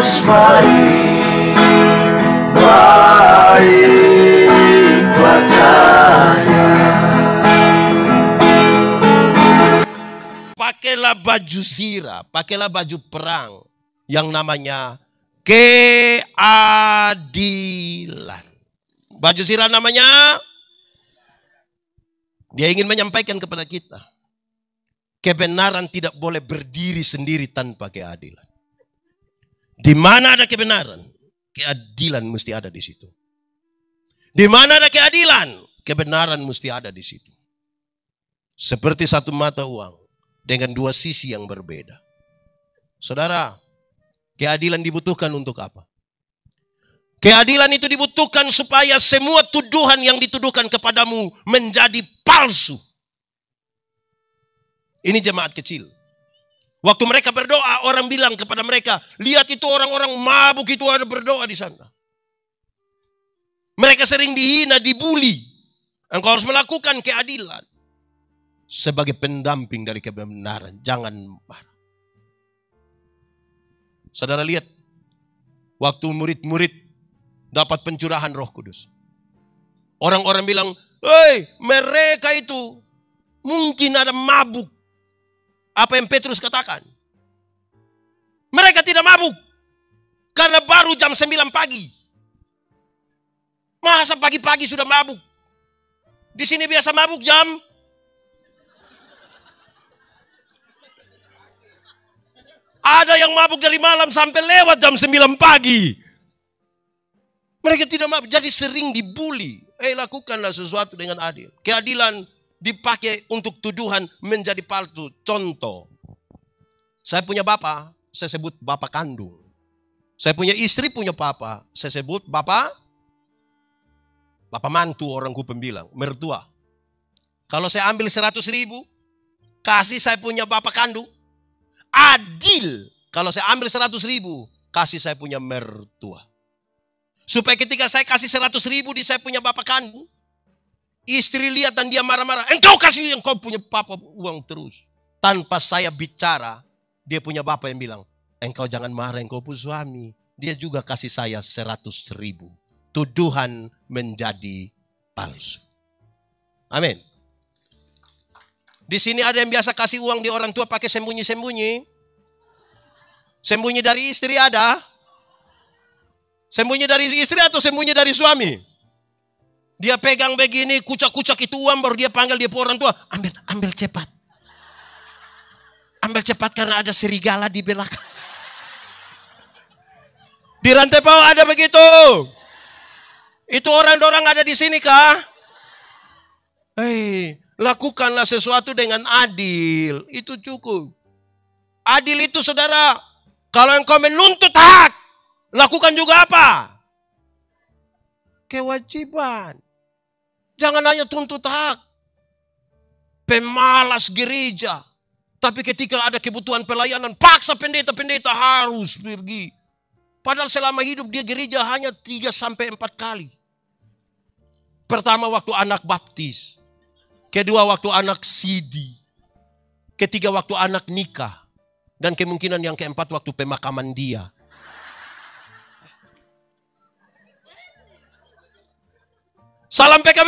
Yesus baik, baik buat saya. Pakailah baju zirah, pakailah baju perang yang namanya keadilan. Baju zirah namanya, dia ingin menyampaikan kepada kita, kebenaran tidak boleh berdiri sendiri tanpa keadilan. Di mana ada kebenaran, keadilan mesti ada di situ. Di mana ada keadilan, kebenaran mesti ada di situ. Seperti satu mata uang dengan dua sisi yang berbeda. Saudara, keadilan dibutuhkan untuk apa? Keadilan itu dibutuhkan supaya semua tuduhan yang dituduhkan kepadamu menjadi palsu. Ini jemaat kecil. Waktu mereka berdoa, orang bilang kepada mereka, lihat itu orang-orang mabuk itu ada berdoa di sana. Mereka sering dihina, dibuli. Engkau harus melakukan keadilan. Sebagai pendamping dari kebenaran, jangan marah. Saudara lihat, waktu murid-murid dapat pencurahan Roh Kudus. Orang-orang bilang, hei, mereka itu mungkin ada mabuk. Apa yang Petrus katakan? Mereka tidak mabuk. Karena baru jam 9 pagi. Masa pagi-pagi sudah mabuk? Di sini biasa mabuk jam. Ada yang mabuk dari malam sampai lewat jam 9 pagi. Mereka tidak mabuk, jadi sering dibuli. Lakukanlah sesuatu dengan adil. Keadilan dipakai untuk tuduhan menjadi palsu. Contoh, saya punya bapak, saya sebut bapak kandung. Saya punya istri, punya papa, saya sebut bapak mantu, orang Kupang bilang, mertua. Kalau saya ambil 100.000, kasih saya punya bapak kandung, adil. Kalau saya ambil 100.000, kasih saya punya mertua. Supaya ketika saya kasih 100.000 di saya punya bapak kandung, istri lihat dan dia marah-marah. Engkau kasih yang kau punya papa uang terus. Tanpa saya bicara, dia punya bapak yang bilang, engkau jangan marah, engkau punya suami. Dia juga kasih saya 100.000. Tuduhan menjadi palsu. Amin. Di sini ada yang biasa kasih uang di orang tua pakai sembunyi-sembunyi. Sembunyi dari istri ada. Sembunyi dari istri atau sembunyi dari suami? Dia pegang begini, kucak-kucak itu uang, baru dia panggil dia orang tua. Ambil cepat. Ambil cepat karena ada serigala di belakang. Di rantai bawah ada begitu. Itu orang-orang ada di sini kah? Hei, lakukanlah sesuatu dengan adil. Itu cukup. Adil itu saudara, kalau engkau menuntut hak, lakukan juga apa? Kewajiban. Jangan hanya tuntut hak. Pemalas gereja. Tapi ketika ada kebutuhan pelayanan, paksa pendeta-pendeta harus pergi. Padahal selama hidup dia gereja hanya 3-4 kali. Pertama waktu anak baptis. Kedua waktu anak sidi. Ketiga waktu anak nikah. Dan kemungkinan yang keempat waktu pemakaman dia. Salam PKB.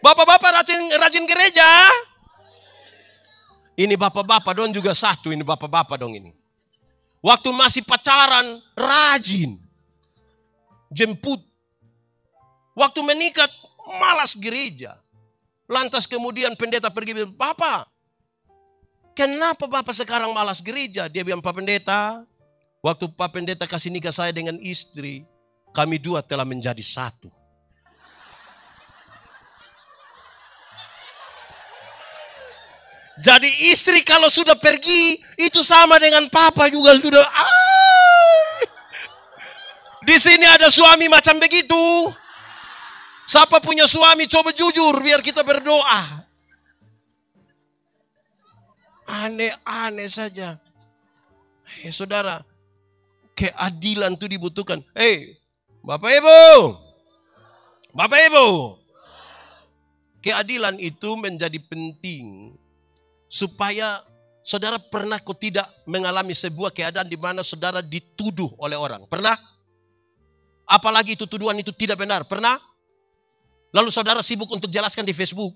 Bapak-bapak rajin gereja. Ini bapak-bapak dong juga satu. Ini bapak-bapak dong ini. Waktu masih pacaran rajin. Jemput. Waktu menikah malas gereja. Lantas kemudian pendeta pergi bilang, Bapak, kenapa Bapak sekarang malas gereja? Dia bilang, Pak Pendeta, waktu Pak Pendeta kasih nikah saya dengan istri, kami dua telah menjadi satu. Jadi istri kalau sudah pergi, itu sama dengan papa juga sudah. Di sini ada suami macam begitu. Siapa punya suami, coba jujur biar kita berdoa. Aneh-aneh saja. Saudara, keadilan itu dibutuhkan. Bapak Ibu. Bapak Ibu. Keadilan itu menjadi penting. Supaya Saudara pernah kok tidak mengalami sebuah keadaan di mana saudara dituduh oleh orang? Pernah? Apalagi itu tuduhan itu tidak benar. Pernah? Lalu saudara sibuk untuk jelaskan di Facebook.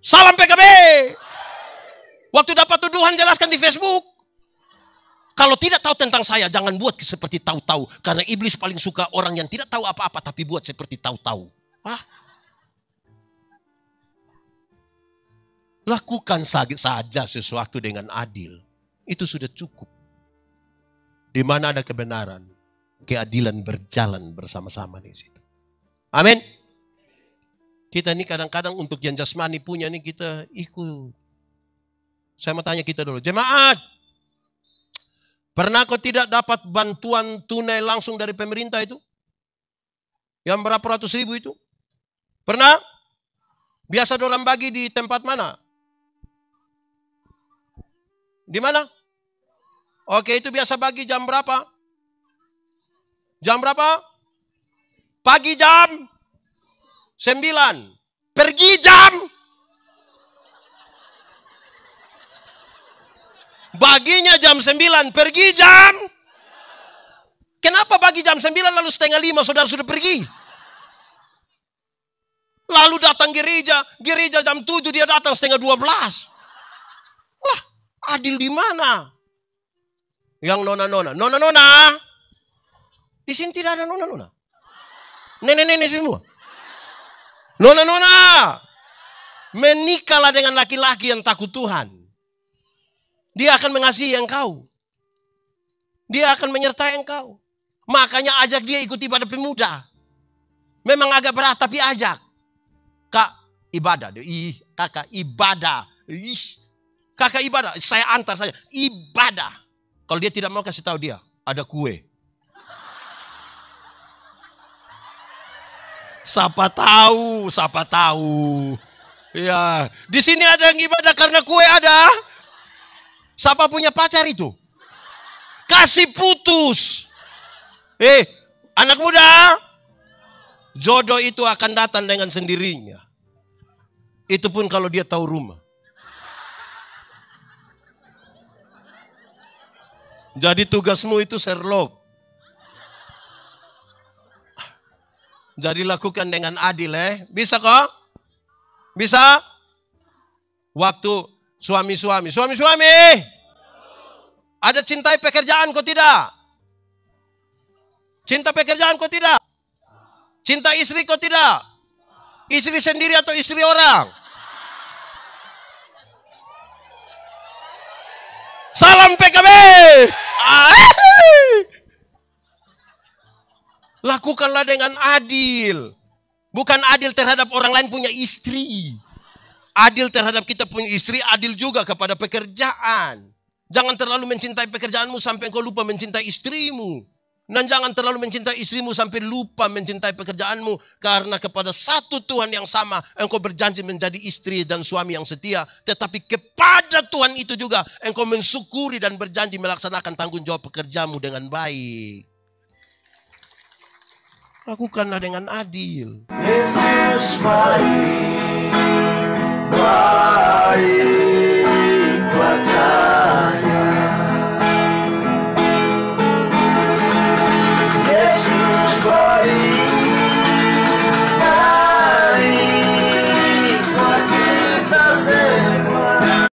Salam PKB. Waktu dapat tuduhan jelaskan di Facebook. Kalau tidak tahu tentang saya, jangan buat seperti tahu-tahu. Karena iblis paling suka orang yang tidak tahu apa-apa tapi buat seperti tahu-tahu. Lakukan saja sesuatu dengan adil. Itu sudah cukup. Di mana ada kebenaran, keadilan berjalan bersama-sama di situ. Amin. Kita ini kadang-kadang untuk yang jasmani punya ini kita ikut. Saya mau tanya kita dulu, jemaat. Pernah kau tidak dapat bantuan tunai langsung dari pemerintah itu? Yang berapa ratus ribu itu? Pernah? Biasa orang bagi di tempat mana? Di mana? Oke, itu biasa bagi jam berapa? Jam berapa? Pagi jam 9. Pergi jam. Baginya jam 9, pergi jam. Kenapa bagi jam 9 lalu setengah 5 saudara sudah pergi? Lalu datang gereja jam 7 dia datang setengah 12. Lah, adil di mana? Yang nona. Di sini tidak ada nona. Nenek-nenek semua. Nona. Menikahlah dengan laki-laki yang takut Tuhan. Dia akan mengasihi engkau. Dia akan menyertai engkau. Makanya ajak dia ikut ibadah pemuda. Memang agak berat tapi ajak. Kak, ibadah. Kakak, ibadah. Kakak ibadah. Saya antar saja. Ibadah. Kalau dia tidak mau kasih tahu dia. Ada kue. Siapa tahu. Ya, di sini ada yang ibadah karena kue ada. Siapa punya pacar itu? Kasih putus. Anak muda. Jodoh itu akan datang dengan sendirinya. Itu pun kalau dia tahu rumah. Jadi tugasmu itu Sherlock. Jadi lakukan dengan adil Bisa kok? Bisa? Waktu suami-suami. Ada cintai pekerjaan kok tidak? Cinta pekerjaan kok tidak? Cinta istri kok tidak? Istri sendiri atau istri orang? Salam PKB. Lakukanlah dengan adil. Bukan adil terhadap orang lain punya istri. Adil terhadap kita punya istri, adil juga kepada pekerjaan. Jangan terlalu mencintai pekerjaanmu sampai engkau lupa mencintai istrimu. Dan jangan terlalu mencintai istrimu sampai lupa mencintai pekerjaanmu. Karena kepada satu Tuhan yang sama, engkau berjanji menjadi istri dan suami yang setia. Tetapi kepada Tuhan itu juga, engkau mensyukuri dan berjanji melaksanakan tanggung jawab pekerjamu dengan baik. Lakukanlah dengan adil. Yesus mari.